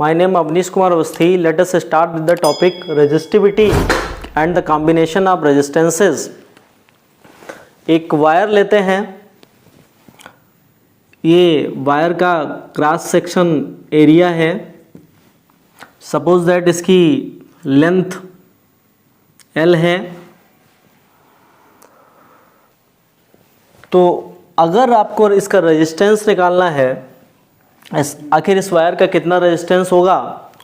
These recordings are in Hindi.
My name Avnish Kumar Avasthi. Let us start with the topic resistivity and the combination of resistances. एक वायर लेते हैं, ये वायर का क्रॉस सेक्शन एरिया है. सपोज दैट इसकी लेंथ L है. तो अगर आपको इसका रेजिस्टेंस निकालना है, आखिर इस वायर का कितना रेजिस्टेंस होगा,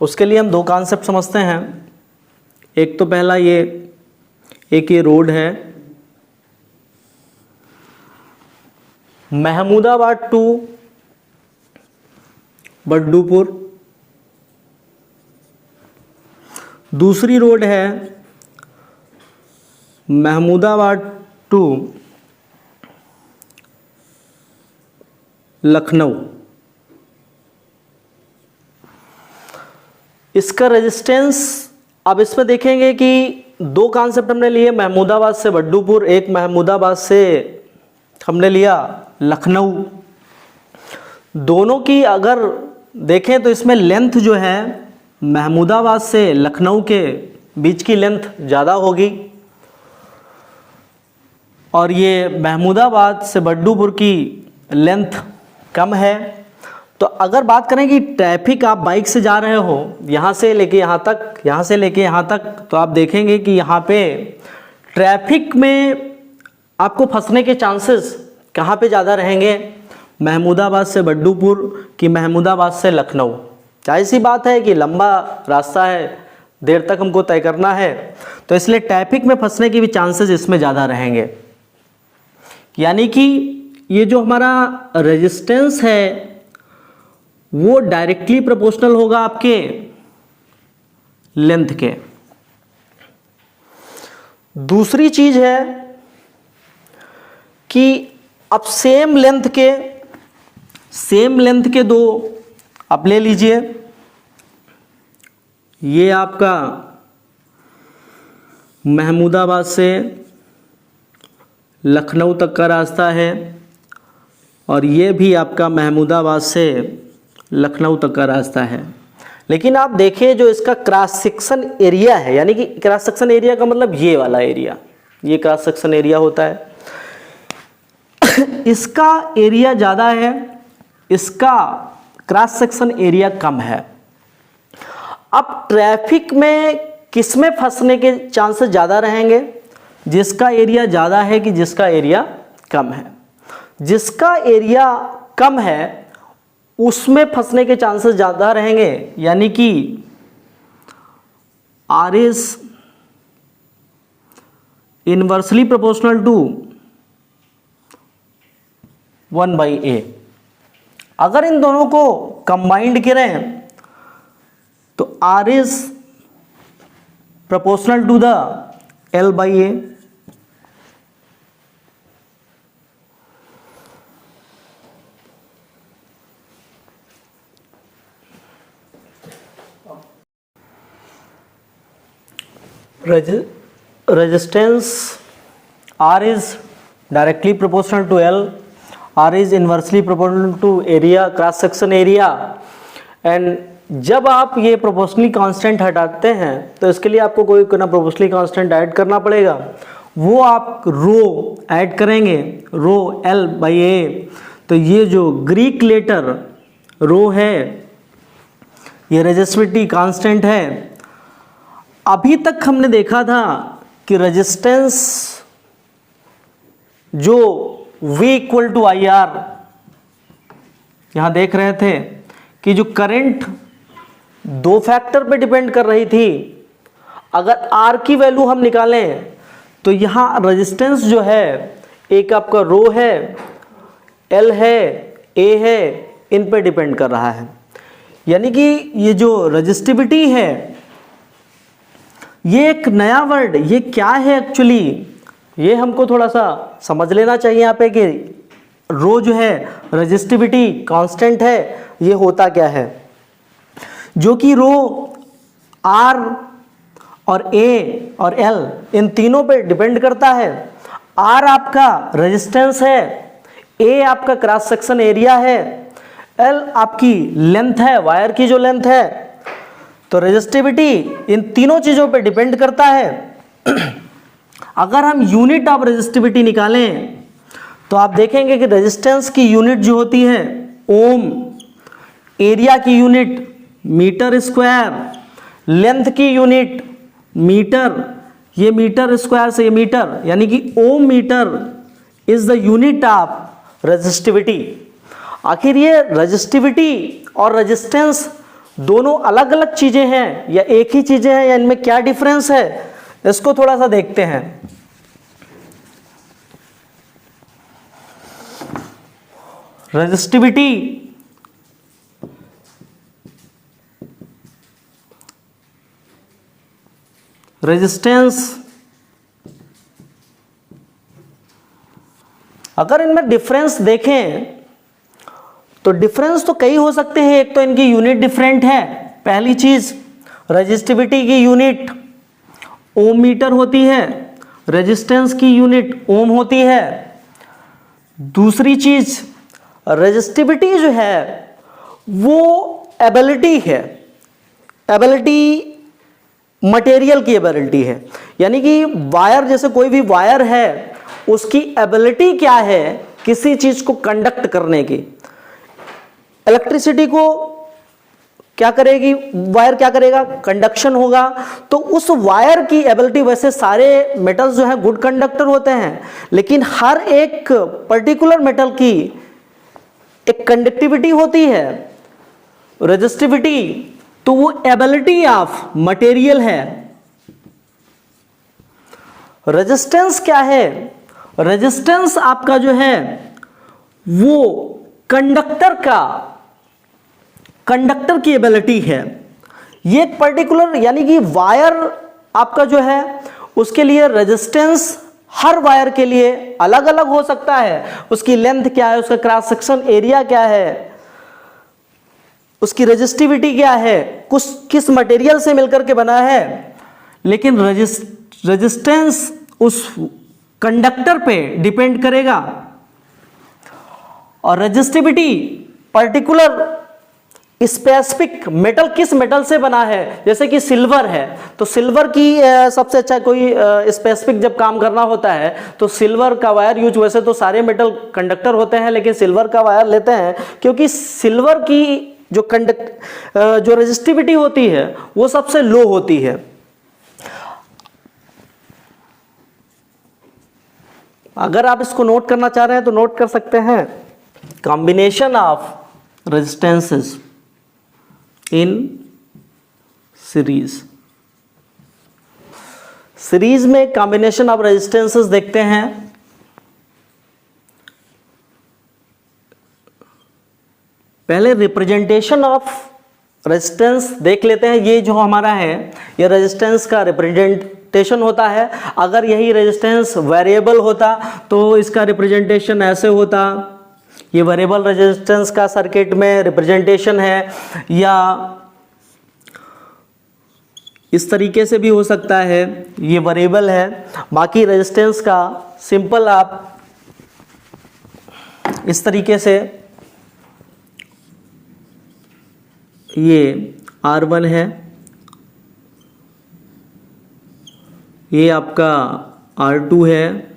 उसके लिए हम दो कॉन्सेप्ट समझते हैं. एक तो पहला एक ये रोड है, महमूदाबाद टू बड्डूपुर. दूसरी रोड है महमूदाबाद टू लखनऊ. इसका रेजिस्टेंस अब इसमें देखेंगे कि दो कॉन्सेप्ट हमने लिए, महमूदाबाद से बड्डूपुर, एक महमूदाबाद से हमने लिया लखनऊ. दोनों की अगर देखें तो इसमें लेंथ जो है महमूदाबाद से लखनऊ के बीच की लेंथ ज़्यादा होगी और ये महमूदाबाद से बड्डूपुर की लेंथ कम है. तो अगर बात करें कि ट्रैफिक, आप बाइक से जा रहे हो यहाँ से लेके यहाँ तक, यहाँ से लेके यहाँ तक, तो आप देखेंगे कि यहाँ पे ट्रैफिक में आपको फंसने के चांसेस कहाँ पे ज़्यादा रहेंगे, महमूदाबाद से बड्डूपुर कि महमूदाबाद से लखनऊ. जाहिर सी बात है कि लंबा रास्ता है, देर तक हमको तय करना है, तो इसलिए ट्रैफिक में फंसने के भी चांसेस इसमें ज़्यादा रहेंगे. यानी कि ये जो हमारा रेजिस्टेंस है वो डायरेक्टली प्रोपोर्शनल होगा आपके लेंथ के. दूसरी चीज है कि अब सेम लेंथ के दो आप ले लीजिए. ये आपका महमूदाबाद से लखनऊ तक का रास्ता है और ये भी आपका महमूदाबाद से लखनऊ तक का रास्ता है. लेकिन आप देखिए जो इसका क्रॉस सेक्शन एरिया है, यानी कि क्रॉस सेक्शन एरिया का मतलब ये वाला एरिया, ये क्रॉस सेक्शन एरिया होता है. इसका एरिया ज़्यादा है, इसका क्रॉस सेक्शन एरिया कम है. अब ट्रैफिक में किस में फंसने के चांसेस ज़्यादा रहेंगे, जिसका एरिया ज़्यादा है कि जिसका एरिया कम है. जिसका एरिया कम है उसमें फंसने के चांसेस ज़्यादा रहेंगे, यानी कि R is inversely proportional to 1/A. अगर इन दोनों को कंबाइंड करें तो R is proportional to the L/A. Resistance R is directly proportional to L, R is inversely proportional to area, cross section area. And जब आप ये प्रोपोर्शनली कांस्टेंट हटाते हैं तो इसके लिए आपको कोई ना प्रोपोर्शनली कांस्टेंट ऐड करना पड़ेगा. वो आप रो ऐड करेंगे, रो L/A. तो ये जो ग्रीक लेटर रो है ये रेजिस्टिविटी कांस्टेंट है. अभी तक हमने देखा था कि रेजिस्टेंस जो V इक्वल टू IR, यहां देख रहे थे कि जो करंट दो फैक्टर पे डिपेंड कर रही थी. अगर R की वैल्यू हम निकालें तो यहां रेजिस्टेंस जो है एक आपका रो है, L है, A है, इन पे डिपेंड कर रहा है. यानी कि ये जो रेजिस्टिविटी है ये एक नया वर्ड, ये क्या है एक्चुअली, ये हमको थोड़ा सा समझ लेना चाहिए यहाँ पे कि रो जो है रेजिस्टिविटी कांस्टेंट है, ये होता क्या है. जो कि रो R और A और L इन तीनों पे डिपेंड करता है. R आपका रेजिस्टेंस है, A आपका क्रॉस सेक्शन एरिया है, L आपकी लेंथ है, वायर की जो लेंथ है, तो रेजिस्टिविटी इन तीनों चीजों पे डिपेंड करता है। अगर हम यूनिट ऑफ रेजिस्टिविटी निकालें तो आप देखेंगे कि रेजिस्टेंस की यूनिट जो होती है ओम, एरिया की यूनिट मीटर स्क्वायर, लेंथ की यूनिट मीटर, ये मीटर स्क्वायर से ये मीटर, यानी कि ohm metre is the unit of resistivity. आखिर ये रेजिस्टिविटी और रेजिस्टेंस दोनों अलग अलग चीजें हैं या एक ही चीजें हैं, या इनमें क्या डिफरेंस है, इसको थोड़ा सा देखते हैं। रेजिस्टिविटी रेजिस्टेंस, अगर इनमें डिफरेंस देखें तो डिफरेंस तो कई हो सकते हैं। एक तो इनकी यूनिट डिफरेंट है, पहली चीज रेजिस्टिविटी की यूनिट ओम मीटर होती है, रेजिस्टेंस की यूनिट ओम होती है। दूसरी चीज रेजिस्टिविटी जो है वो एबिलिटी है, एबिलिटी मटेरियल की एबिलिटी है, यानी कि वायर, जैसे कोई भी वायर है उसकी एबिलिटी क्या है किसी चीज को कंडक्ट करने की। इलेक्ट्रिसिटी को क्या करेगी, वायर क्या करेगा, कंडक्शन होगा। तो उस वायर की एबिलिटी, वैसे सारे मेटल्स जो है गुड कंडक्टर होते हैं, लेकिन हर एक पर्टिकुलर मेटल की एक कंडक्टिविटी होती है, रेजिस्टिविटी, तो वो एबिलिटी ऑफ मटेरियल है। रेजिस्टेंस क्या है, रेजिस्टेंस आपका जो है वो कंडक्टर की एबिलिटी है। ये एक पर्टिकुलर, यानी कि वायर आपका जो है उसके लिए रेजिस्टेंस हर वायर के लिए अलग अलग हो सकता है। उसकी लेंथ क्या है, उसका क्रॉस सेक्शन एरिया क्या है, उसकी रेजिस्टिविटी क्या है, किस मटेरियल से मिलकर के बना है, लेकिन रेजिस्टेंस उस कंडक्टर पे डिपेंड करेगा। और रेजिस्टिविटी पर्टिकुलर स्पेसिफिक मेटल, किस मेटल से बना है। जैसे कि सिल्वर है तो सिल्वर की सबसे अच्छा कोई स्पेसिफिक जब काम करना होता है तो सिल्वर का वायर यूज, वैसे तो सारे मेटल कंडक्टर होते हैं लेकिन सिल्वर का वायर लेते हैं क्योंकि सिल्वर की जो रेजिस्टिविटी होती है वो सबसे लो होती है। अगर आप इसको नोट करना चाह रहे हैं तो नोट कर सकते हैं, combination of resistances in series. Series में कॉम्बिनेशन ऑफ रेजिस्टेंसेस देखते हैं। पहले रिप्रेजेंटेशन ऑफ रेजिस्टेंस देख लेते हैं। ये जो हमारा है ये रेजिस्टेंस का रिप्रेजेंटेशन होता है। अगर यही रेजिस्टेंस वेरिएबल होता तो इसका रिप्रेजेंटेशन ऐसे होता। ये वेरिएबल रेजिस्टेंस का सर्किट में रिप्रेजेंटेशन है, या इस तरीके से भी हो सकता है, ये वेरिएबल है। बाकी रेजिस्टेंस का सिंपल आप इस तरीके से, ये R1 है, ये आपका R2 है,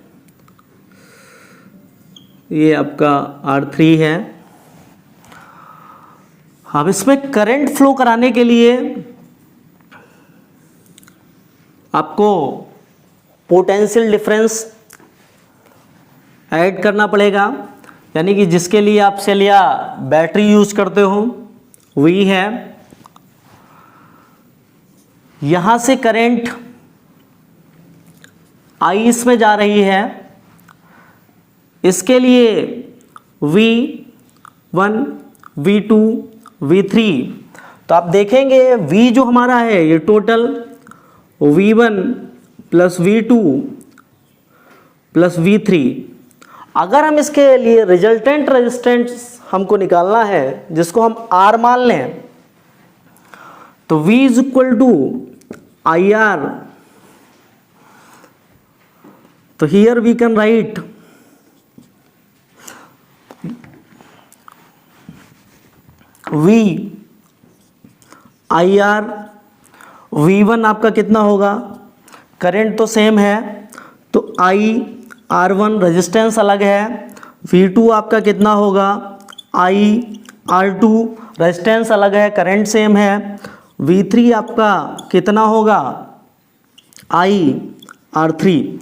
ये आपका R3 है। अब इसमें करंट फ्लो कराने के लिए आपको पोटेंशियल डिफरेंस ऐड करना पड़ेगा, यानी कि जिसके लिए आप सेल या बैटरी यूज करते हो वही है। यहां से करंट I इसमें जा रही है, इसके लिए V1, V2, V3। तो आप देखेंगे V जो हमारा है ये total V1 plus V2 plus V3। अगर हम इसके लिए रिजल्टेंट रेजिस्टेंस हमको निकालना है जिसको हम R मान लें, तो V is equal to IR। तो here we can write V IR V1 आपका कितना होगा, करंट तो सेम है तो IR1 रेजिस्टेंस अलग है, V2 आपका कितना होगा, IR2 रेजिस्टेंस अलग है, करंट सेम है, V3 आपका कितना होगा, IR3।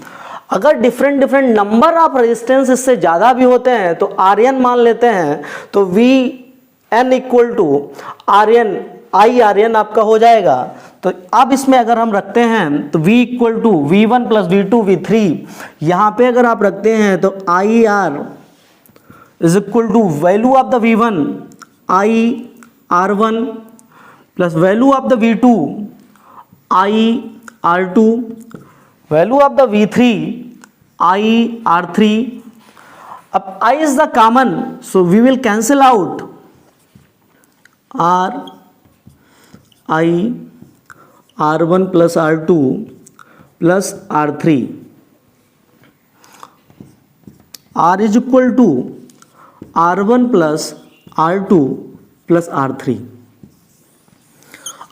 अगर डिफरेंट नंबर ऑफ रेजिस्टेंस इससे ज़्यादा भी होते हैं तो RN मान लेते हैं, तो VN equal to RN IRN आपका हो जाएगा। तो अब इसमें अगर हम रखते हैं तो V equal to V1 plus V2 V3, यहाँ पे अगर आप रखते हैं तो IR is equal to value of the V1 IR1 plus value of the V2 IR2 value of the V3 IR3। अब I is the common, so we will cancel out R1 plus R2 plus R3, R is equal to R1 plus R2 plus R3।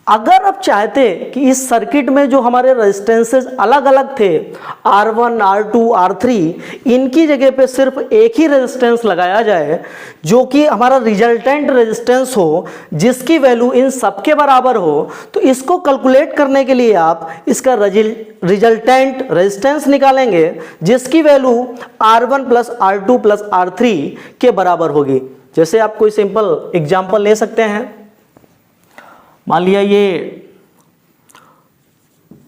अगर आप चाहते कि इस सर्किट में जो हमारे रेजिस्टेंसेस अलग अलग थे R1 R2 R3, इनकी जगह पे सिर्फ एक ही रेजिस्टेंस लगाया जाए जो कि हमारा रिजल्टेंट रेजिस्टेंस हो, जिसकी वैल्यू इन सबके बराबर हो, तो इसको कैलकुलेट करने के लिए आप इसका रिजल्टेंट रेजिस्टेंस निकालेंगे जिसकी value R1 plus R2 plus R3 के बराबर होगी। जैसे आप कोई सिंपल एग्जाम्पल ले सकते हैं, मान लिया ये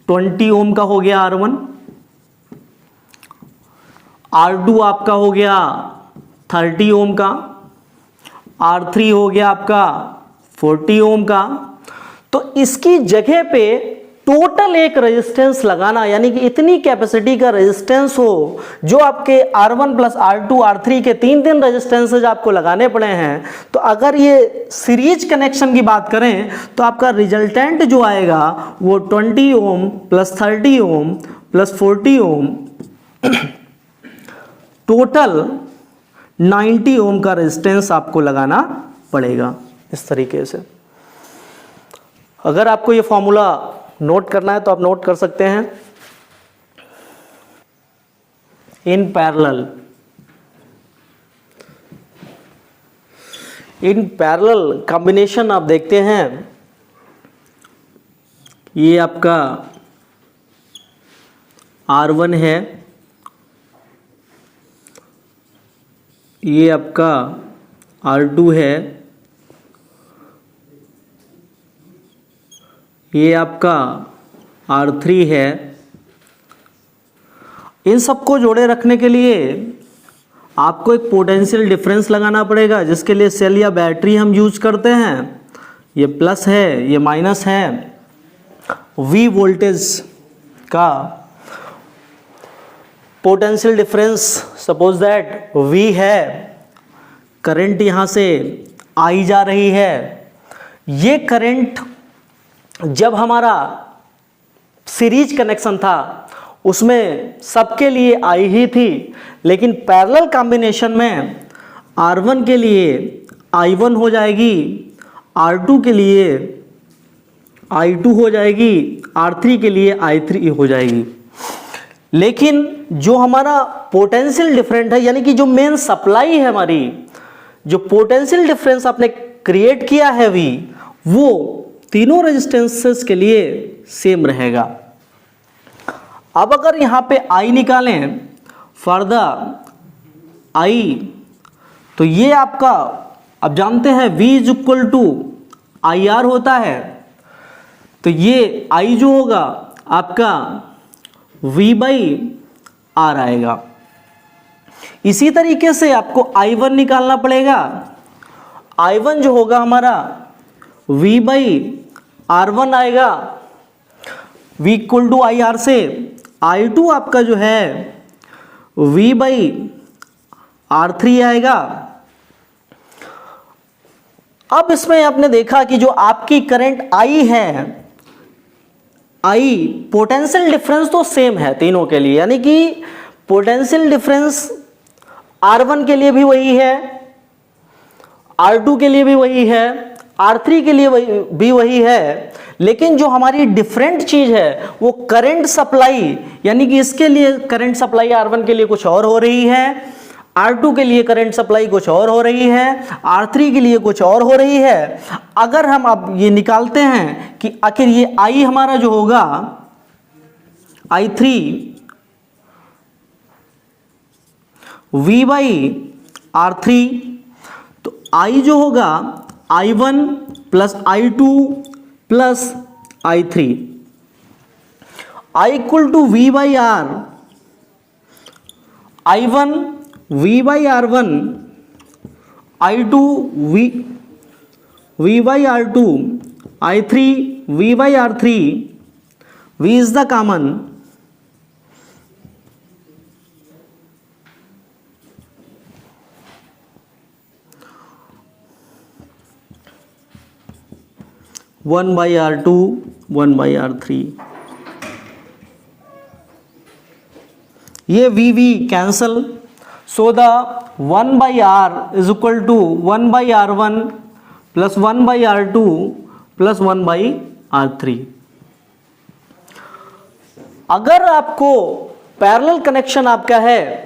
20 ओम का हो गया R1, R2 आपका हो गया 30 ओम का, R3 हो गया आपका 40 ओम का। तो इसकी जगह पे टोटल एक रेजिस्टेंस लगाना, यानी कि इतनी कैपेसिटी का रेजिस्टेंस हो जो आपके R1 प्लस R2 R3 के तीन रेजिस्टेंसेज आपको लगाने पड़े हैं। तो अगर ये सीरीज कनेक्शन की बात करें तो आपका रिजल्टेंट जो आएगा वो 20 ओम प्लस 30 ओम प्लस 40 ओम टोटल 90 ओम का रेजिस्टेंस आपको लगाना पड़ेगा। इस तरीके से अगर आपको ये फॉर्मूला नोट करना है तो आप नोट कर सकते हैं। इन पैरेलल कॉम्बिनेशन आप देखते हैं, ये आपका R1 है, ये आपका R2 है, ये आपका R3 है। इन सबको जोड़े रखने के लिए आपको एक पोटेंशियल डिफरेंस लगाना पड़ेगा, जिसके लिए सेल या बैटरी हम यूज करते हैं। ये प्लस है, ये माइनस है। V वोल्टेज का potential difference suppose that V है, करंट यहाँ से आई जा रही है। ये करंट जब हमारा सीरीज कनेक्शन था उसमें सबके लिए आई ही थी, लेकिन पैरेलल कॉम्बिनेशन में R1 के लिए I1 हो जाएगी, R2 के लिए I2 हो जाएगी, R3 के लिए I3 हो जाएगी। लेकिन जो हमारा पोटेंशियल डिफरेंट है, यानी कि जो मेन सप्लाई है हमारी, जो पोटेंशियल डिफरेंस आपने क्रिएट किया है V, वो तीनों रेजिस्टेंसेस के लिए सेम रहेगा। अब अगर यहाँ पे I निकालें फॉर द I, तो ये आपका अब जानते हैं V is equal to IR होता है, तो ये I जो होगा आपका V बाई R आएगा। इसी तरीके से आपको I1 निकालना पड़ेगा। I1 जो होगा हमारा V बाई R1 आएगा, V इक्वल टू IR से। I2 आपका जो है V बाई R3 आएगा। अब इसमें आपने देखा कि जो आपकी करंट I है, I पोटेंशियल डिफरेंस तो सेम है तीनों के लिए, यानी कि पोटेंशियल डिफरेंस R1 के लिए भी वही है, R2 के लिए भी वही है, R3 के लिए भी वही है, लेकिन जो हमारी डिफरेंट चीज है वो करंट सप्लाई, यानी कि इसके लिए करंट सप्लाई R1 के लिए कुछ और हो रही है, R2 के लिए करंट सप्लाई कुछ और हो रही है, R3 के लिए कुछ और हो रही है। अगर हम अब ये निकालते हैं कि आखिर ये I हमारा जो होगा I3 V बाई R3, तो I जो होगा I1 plus I2 plus I3, I equal to V by R, I1 V by R1, I2 V by R2, I3 V by R3, V is the common, one by R2 1 by R3, ये VV cancel, so the 1 by R is equal to 1 by R1 प्लस 1 बाई R2 प्लस 1 बाई R3। अगर आपको पैरेलल कनेक्शन आपका है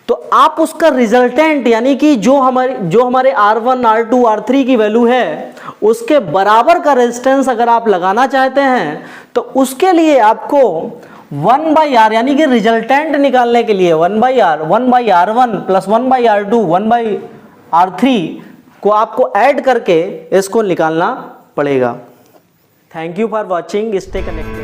तो आप उसका रिजल्टेंट यानी कि जो हमारे R1 R2 R3 की वैल्यू है उसके बराबर का रेजिस्टेंस अगर आप लगाना चाहते हैं तो उसके लिए आपको 1 बाई R यानी कि रिजल्टेंट निकालने के लिए 1 बाई R1 प्लस 1 बाई R2 1 बाई R3 को आपको ऐड करके इसको निकालना पड़ेगा। Thank you for watching, stay connected.